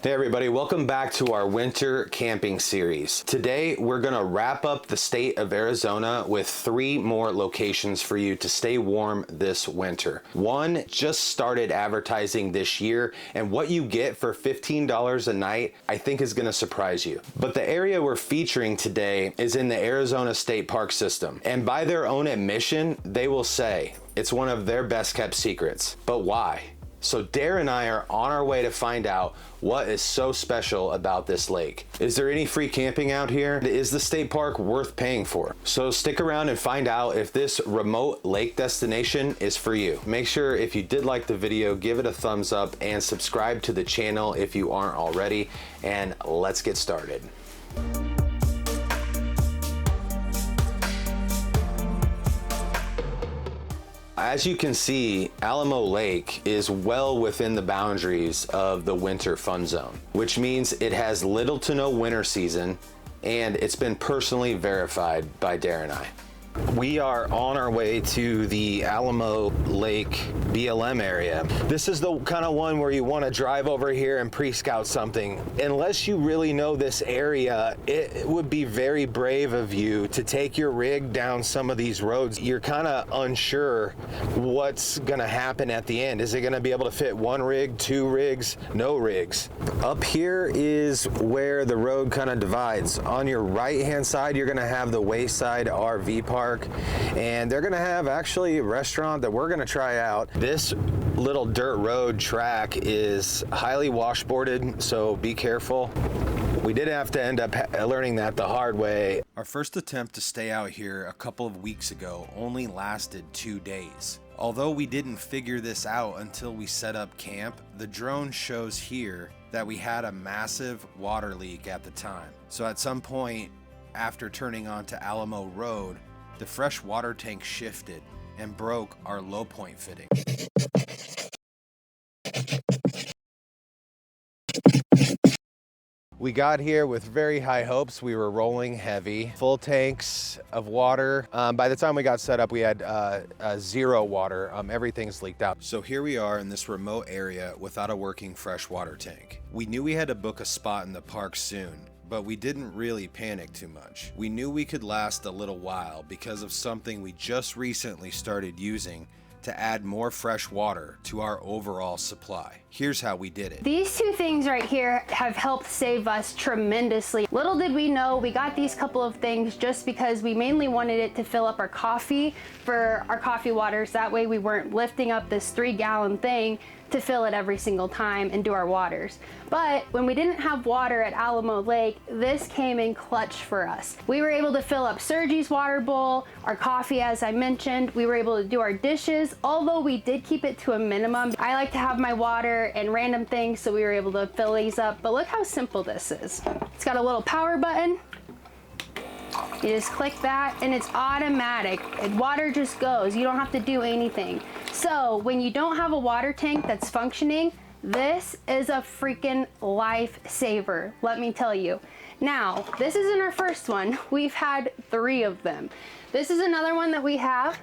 Hey everybody, welcome back to our winter camping series. Today we're gonna wrap up the state of Arizona with 3 more locations for you to stay warm this winter. One just started advertising this year, and what you get for $15 a night I think is gonna surprise you. But the area we're featuring today is in the Arizona State Park system, and by their own admission, they will say it's one of their best kept secrets. But why? So Dairrian and I are on our way to find out what is so special about this lake. Is there any free camping out here? Is the state park worth paying for? So stick around and find out if this remote lake destination is for you. Make sure if you did like the video, give it a thumbs up and subscribe to the channel if you aren't already, and let's get started. As you can see, Alamo Lake is well within the boundaries of the winter fun zone, which means it has little to no winter season, and it's been personally verified by Dairrian and I. We are on our way to the Alamo Lake BLM area. This is the kind of one where you want to drive over here and pre-scout something. Unless you really know this area, it would be very brave of you to take your rig down some of these roads. You're kind of unsure what's going to happen at the end. Is it going to be able to fit 1 rig, 2 rigs, no rigs? Up here is where the road kind of divides. On your right-hand side, you're going to have the Wayside RV Park. And they're gonna have actually a restaurant that we're gonna try out. This little dirt road track is highly washboarded, so be careful. We did have to end up learning that the hard way. Our first attempt to stay out here a couple of weeks ago only lasted 2 days. Although we didn't figure this out until we set up camp, the drone shows here that we had a massive water leak at the time. So at some point after turning onto Alamo Road, the fresh water tank shifted and broke our low point fitting. We got here with very high hopes. We were rolling heavy, full tanks of water. By the time we got set up, we had 0 water. Everything's leaked out. So here we are in this remote area without a working fresh water tank. We knew we had to book a spot in the park soon, but we didn't really panic too much. We knew we could last a little while because of something we just recently started using to add more fresh water to our overall supply. Here's how we did it. These 2 things right here have helped save us tremendously. Little did we know we got these couple of things just because we mainly wanted it to fill up our coffee for our coffee waters. That way we weren't lifting up this 3-gallon thing to fill it every single time and do our waters. But when we didn't have water at Alamo Lake, this came in clutch for us. We were able to fill up Sergi's water bowl, our coffee as I mentioned. We were able to do our dishes, although we did keep it to a minimum. I like to have my water and random things, so we were able to fill these up. But look how simple this is. It's got a little power button. You just click that and it's automatic. And water just goes. You don't have to do anything. So when you don't have a water tank that's functioning, this is a freaking lifesaver, let me tell you. Now, this isn't our first one. We've had 3 of them. This is another one that we have.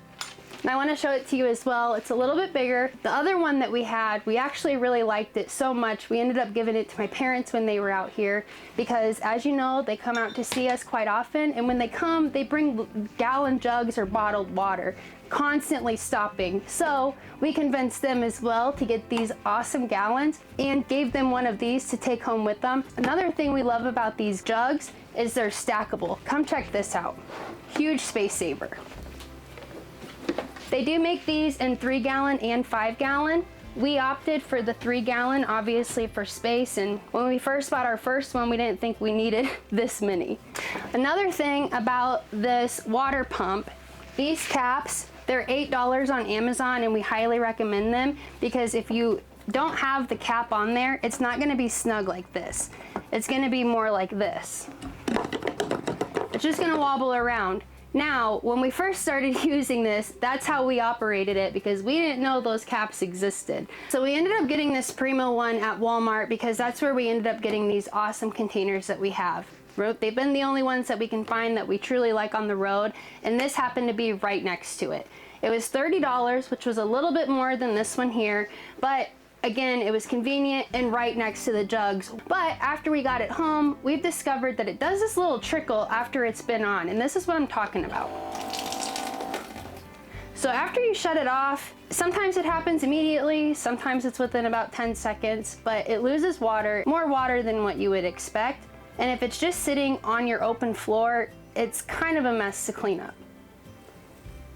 And I want to show it to you as well. It's a little bit bigger. The other one that we had, we actually really liked it so much, we ended up giving it to my parents when they were out here because, as you know, they come out to see us quite often, and when they come, they bring gallon jugs or bottled water, constantly stopping. So we convinced them as well to get these awesome gallons and gave them one of these to take home with them. Another thing we love about these jugs is they're stackable. Come check this out. Huge space saver. They do make these in 3-gallon and 5-gallon. We opted for the 3-gallon, obviously for space, and when we first bought our first one, we didn't think we needed this many. Another thing about this water pump, these caps, they're $8 on Amazon, and we highly recommend them because if you don't have the cap on there, it's not gonna be snug like this. It's gonna be more like this. It's just gonna wobble around. Now, when we first started using this, that's how we operated it because we didn't know those caps existed. So we ended up getting this Primo one at Walmart because that's where we ended up getting these awesome containers that we have. They've been the only ones that we can find that we truly like on the road, and this happened to be right next to it. It was $30, which was a little bit more than this one here, but Again, it was convenient and right next to the jugs. But after we got it home, we've discovered that it does this little trickle after it's been on, and this is what I'm talking about. So after you shut it off, sometimes it happens immediately, sometimes it's within about 10 seconds, but it loses water, more water than what you would expect. And if it's just sitting on your open floor, it's kind of a mess to clean up.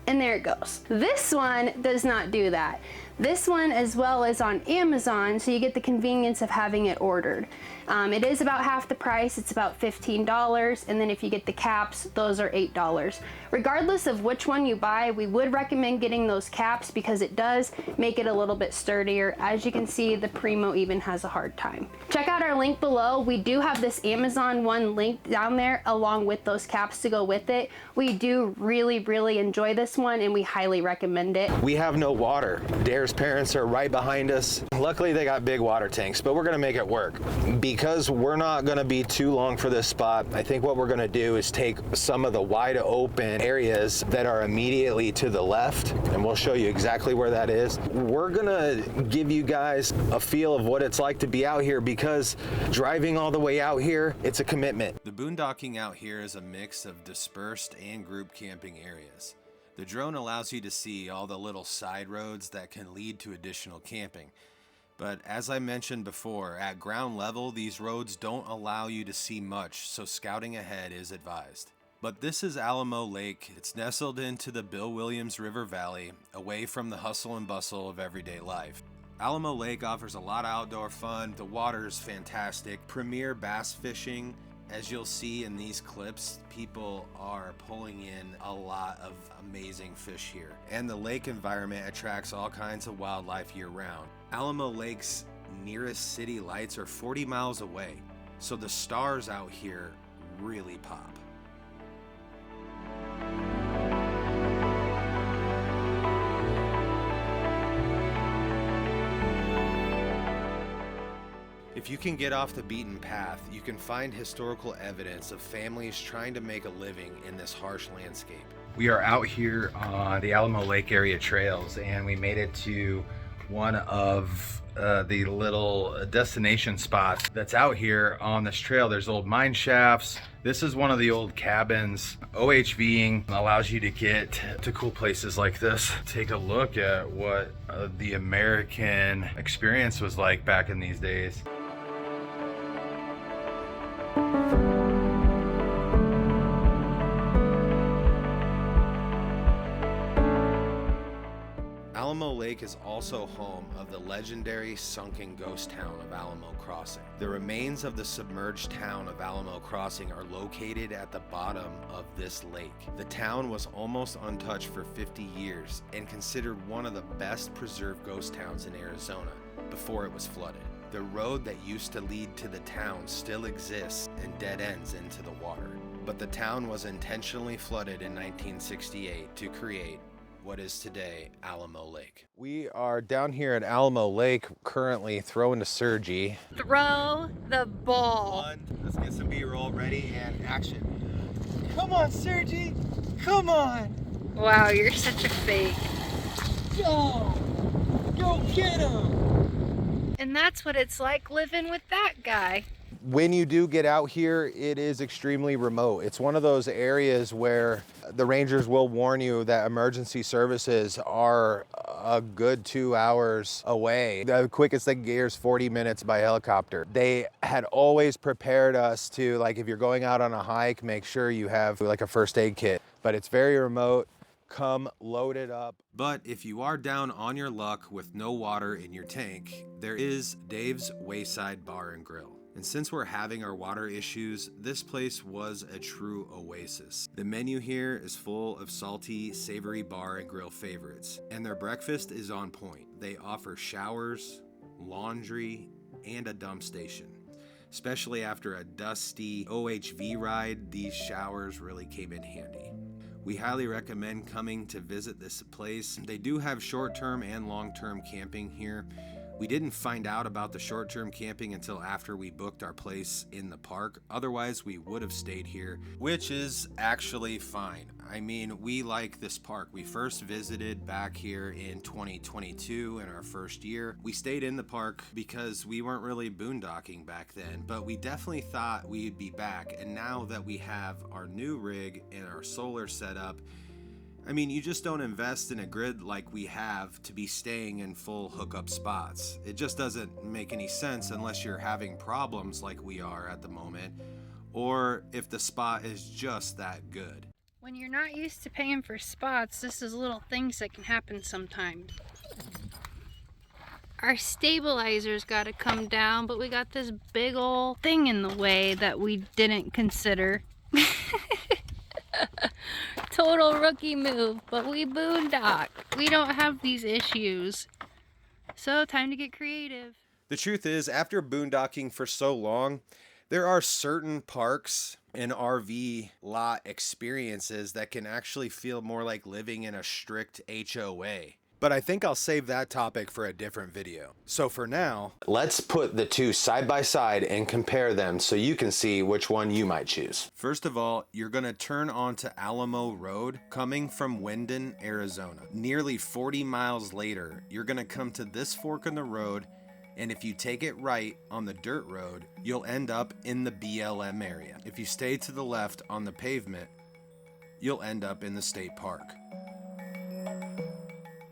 And there it goes. This one does not do that. This one as well is on Amazon, so you get the convenience of having it ordered. It is about half the price, it's about $15, and then if you get the caps, those are $8. Regardless of which one you buy, we would recommend getting those caps because it does make it a little bit sturdier. As you can see, the Primo even has a hard time. Check out our link below. We do have this Amazon one linked down there along with those caps to go with it. We do really enjoy this one and we highly recommend it. We have no water. Dare's parents are right behind us. Luckily they got big water tanks, but we're gonna make it work. Because we're not gonna be too long for this spot, I think what we're gonna do is take some of the wide open areas that are immediately to the left, and we'll show you exactly where that is. We're gonna give you guys a feel of what it's like to be out here, because driving all the way out here, it's a commitment. The boondocking out here is a mix of dispersed and group camping areas. The drone allows you to see all the little side roads that can lead to additional camping. But as I mentioned before, at ground level, these roads don't allow you to see much, so scouting ahead is advised. But this is Alamo Lake. It's nestled into the Bill Williams River Valley, away from the hustle and bustle of everyday life. Alamo Lake offers a lot of outdoor fun. The water is fantastic. Premier bass fishing. As you'll see in these clips, people are pulling in a lot of amazing fish here. And the lake environment attracts all kinds of wildlife year-round. Alamo Lake's nearest city lights are 40 miles away, so the stars out here really pop. If you can get off the beaten path, you can find historical evidence of families trying to make a living in this harsh landscape. We are out here on the Alamo Lake area trails, and we made it to one of the little destination spots that's out here on this trail. There's old mine shafts. This is one of the old cabins. OHVing allows you to get to cool places like this. Take a look at what the American experience was like back in these days. Alamo Lake is also home of the legendary sunken ghost town of Alamo Crossing. The remains of the submerged town of Alamo Crossing are located at the bottom of this lake. The town was almost untouched for 50 years and considered one of the best preserved ghost towns in Arizona before it was flooded. The road that used to lead to the town still exists and dead ends into the water. But the town was intentionally flooded in 1968 to create what is today Alamo Lake. We are down here at Alamo Lake currently throwing to Sergi. Throw the ball. Let's get some B-roll ready and action. Come on, Sergi. Come on. Wow, you're such a fake. Go get him. And that's what it's like living with that guy. When you do get out here, it is extremely remote. It's one of those areas where the rangers will warn you that emergency services are a good 2 hours away. The quickest they can get here is 40 minutes by helicopter. They had always prepared us to, like, if you're going out on a hike, make sure you have like a first aid kit. But it's very remote. Come loaded up. But if you are down on your luck with no water in your tank, there is Dave's Wayside Bar and Grill. And since we're having our water issues, this place was a true oasis. The menu here is full of salty, savory bar and grill favorites, and their breakfast is on point. They offer showers, laundry, and a dump station. Especially after a dusty OHV ride, these showers really came in handy. We highly recommend coming to visit this place. They do have short-term and long-term camping here. We didn't find out about the short-term camping until after we booked our place in the park. Otherwise, we would have stayed here, which is actually fine. I mean, we like this park. We first visited back here in 2022 in our first year. We stayed in the park because we weren't really boondocking back then, but we definitely thought we'd be back. And now that we have our new rig and our solar set up, I mean, you just don't invest in a grid like we have to be staying in full hookup spots. It just doesn't make any sense unless you're having problems like we are at the moment, or if the spot is just that good. When you're not used to paying for spots, this is little things that can happen sometimes. Our stabilizer's got to come down, but we got this big old thing in the way that we didn't consider. Total rookie move, but we boondock. We don't have these issues. So time to get creative. The truth is, after boondocking for so long, there are certain parks and RV lot experiences that can actually feel more like living in a strict HOA. But I think I'll save that topic for a different video. So for now, let's put the two side by side and compare them so you can see which one you might choose. First of all, you're gonna turn onto Alamo Road coming from Wyndon, Arizona. Nearly 40 miles later, you're gonna come to this fork in the road, and if you take it right on the dirt road, you'll end up in the BLM area. If you stay to the left on the pavement, you'll end up in the state park.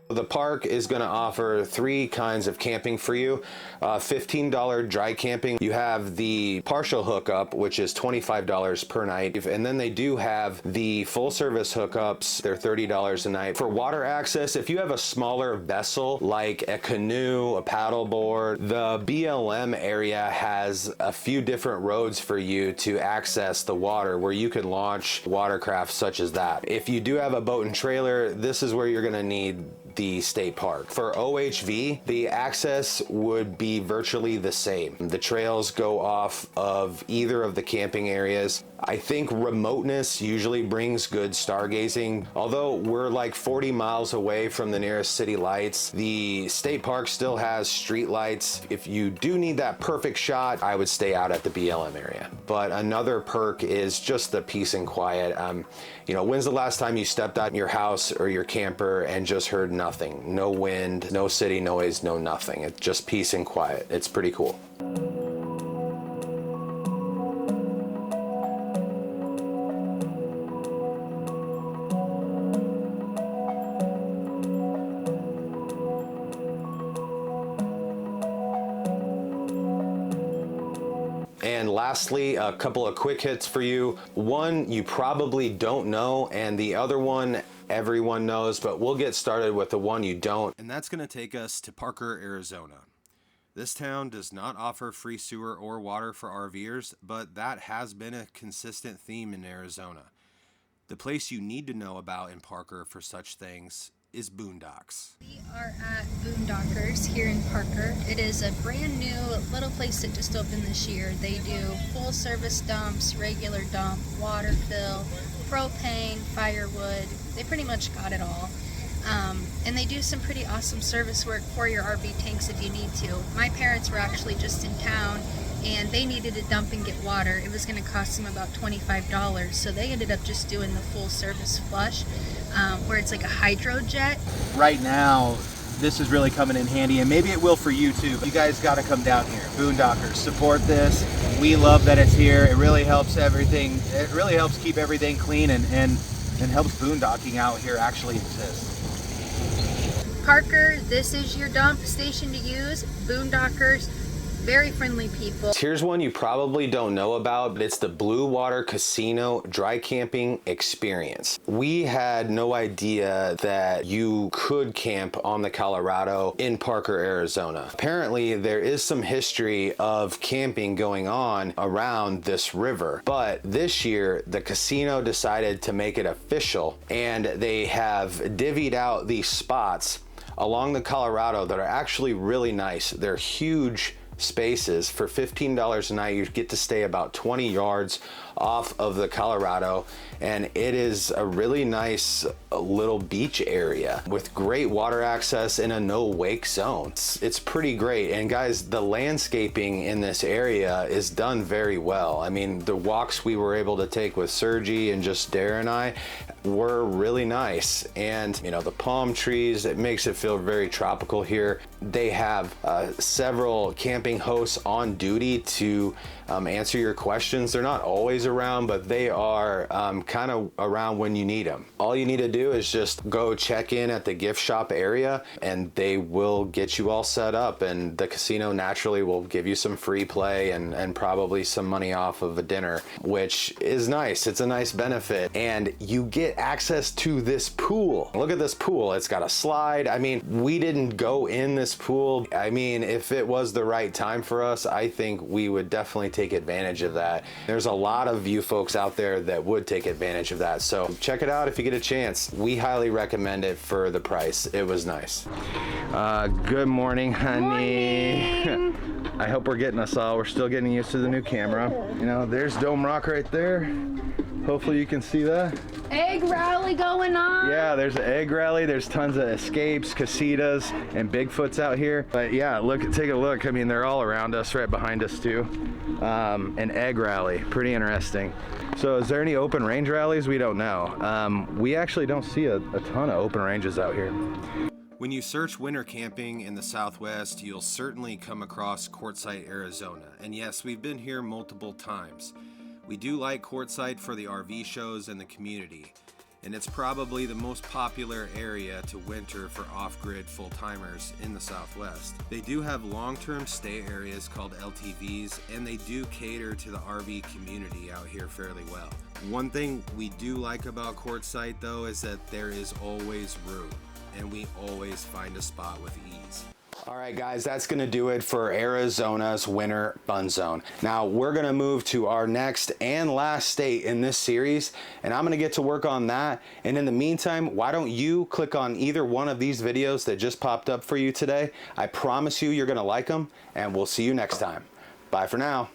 The park is going to offer three kinds of camping for you. $15 dry camping. You have the partial hookup, which is $25 per night. And then they do have the full service hookups. They're $30 a night. For water access, if you have a smaller vessel like a canoe, a paddleboard, the BLM area has a few different roads for you to access the water where you can launch watercraft such as that. If you do have a boat and trailer, this is where you're going to need the state park. For OHV, the access would be virtually the same. The trails go off of either of the camping areas. I think remoteness usually brings good stargazing. Although we're like 40 miles away from the nearest city lights, the state park still has street lights. If you do need that perfect shot, I would stay out at the BLM area. But another perk is just the peace and quiet. You know, when's the last time you stepped out in your house or your camper and just heard nothing? No wind, no city noise, no nothing. It's just peace and quiet. It's pretty cool. And lastly, a couple of quick hits for you. One you probably don't know, and the other one everyone knows, but we'll get started with the one you don't. And that's gonna take us to Parker, Arizona. This town does not offer free sewer or water for RVers, but that has been a consistent theme in Arizona. The place you need to know about in Parker for such things is Boondocks. We are at Boondockers here in Parker. It is a brand new little place that just opened this year. They do full service dumps, regular dump, water fill, propane, firewood. They pretty much got it all. And they do some pretty awesome service work for your RV tanks if you need to. My parents were actually just in town and they needed to dump and get water. It was going to cost them about $25, so they ended up just doing the full service flush, where it's like a hydro jet. Right now, this is really coming in handy, and maybe it will for you too. You guys got to come down here. Boondockers, support this. We love that it's here. It really helps everything. It really helps keep everything clean and helps boondocking out here actually exist. Parker, this is your dump station to use. Boondockers, very friendly people. Here's one you probably don't know about, but it's the Blue Water Casino dry camping experience. We had no idea that you could camp on the Colorado in Parker, Arizona. Apparently, there is some history of camping going on around this river, but this year the casino decided to make it official, and they have divvied out these spots along the Colorado that are actually really nice. They're huge spaces. For $15 a night, you get to stay about 20 yards off of the Colorado, and it is a really nice little beach area with great water access in a no wake zone. It's pretty great. And guys, the landscaping in this area is done very well. I mean, the walks we were able to take with Sergi and just Dairrian and I were really nice. And you know, the palm trees, it makes it feel very tropical here. They have several camping hosts on duty to answer your questions. They're not always around, but they are kind of around when you need them. All you need to do is just go check in at the gift shop area and they will get you all set up, and the casino naturally will give you some free play and probably some money off of a dinner, which is nice. It's a nice benefit. And you get access to this pool. Look at this pool. It's got a slide. I mean, we didn't go in this pool. I mean, if it was the right time for us, I think we would definitely take advantage of that. There's a lot of you folks out there that would take advantage of that. So check it out if you get a chance. We highly recommend it for the price. It was nice. Good morning, honey. Morning. I hope we're getting us all. We're still getting used to the new camera. You know, there's Dome Rock right there. Hopefully you can see that. Egg rally going on. Yeah, there's an egg rally. There's tons of escapes, casitas, and Bigfoots out here. But yeah, take a look. I mean, they're all around us, right behind us too. An egg rally, pretty interesting. So is there any open range rallies? We don't know. We actually don't see a ton of open ranges out here. When you search winter camping in the Southwest, you'll certainly come across Quartzsite, Arizona. And yes, we've been here multiple times. We do like Quartzsite for the RV shows and the community, and it's probably the most popular area to winter for off-grid full-timers in the Southwest. They do have long-term stay areas called LTVs, and they do cater to the RV community out here fairly well. One thing we do like about Quartzsite though is that there is always room, and we always find a spot with ease. All right, guys, that's gonna do it for Arizona's Winter Fun Zone. Now we're gonna move to our next and last state in this series, and I'm gonna get to work on that. And in the meantime, why don't you click on either one of these videos that just popped up for you today? I promise you, you're gonna like them, and we'll see you next time. Bye for now.